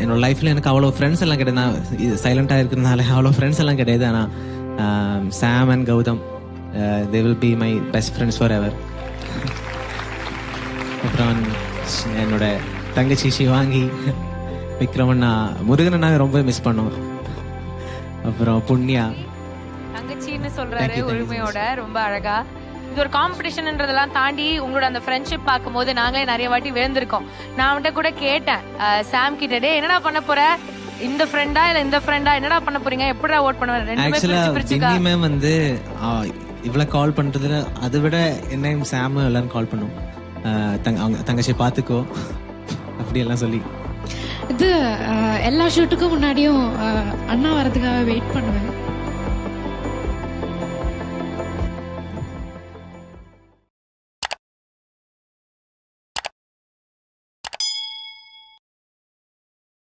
என்னோட லைஃப்ல எனக்கு அவ்வளோ ஃப்ரெண்ட்ஸ் எல்லாம் கிடையாது. நான் சைலண்டாக இருக்கிறதுனால அவ்வளோ ஃப்ரெண்ட்ஸ் எல்லாம் கிடையாது. ஆனால் Sam and Gautham they will be my best friends forever. அப்புறம் என்னோட தங்கச்சி சிவாங்கி, விக்ரமண்ணா, முருகன் ரொம்ப மிஸ் பண்ணோம். அப்புறம் புண்ணியா தங்கச்சின்னு சொல்றாரு உரிமையோட, ரொம்ப அழகா. இது ஒரு காம்படிஷன்ன்றதெல்லாம் தாண்டி உங்களோட அந்த ஃப்ரெண்ட்ஷிப் பார்க்கும்போது நாங்களே நிறைய வாட்டி விழுந்திருக்கோம். நான் அவன்கிட்ட கூட கேட்டேன் சாம் கிட்ட, டே என்னடா பண்ண போற, இந்த ஃப்ரெண்டா இல்ல இந்த ஃப்ரெண்டா, என்னடா பண்ண போறீங்க, எப்படிடா ஓட் பண்ணுவாங்க, ரெண்டுமே மேம் வந்து இவ்வளவு கால் பண்றதுல அதை விட என்ன சாம் எல்லாரும் கால் பண்ணும், அவங்க தங்கச்சி பாத்துக்கோ அப்படி எல்லாம் சொல்லி. இது எல்லா ஷூட்டுக்கும் முன்னாடியும் அண்ணா வரதுக்காக வெயிட் பண்ணுவேன்.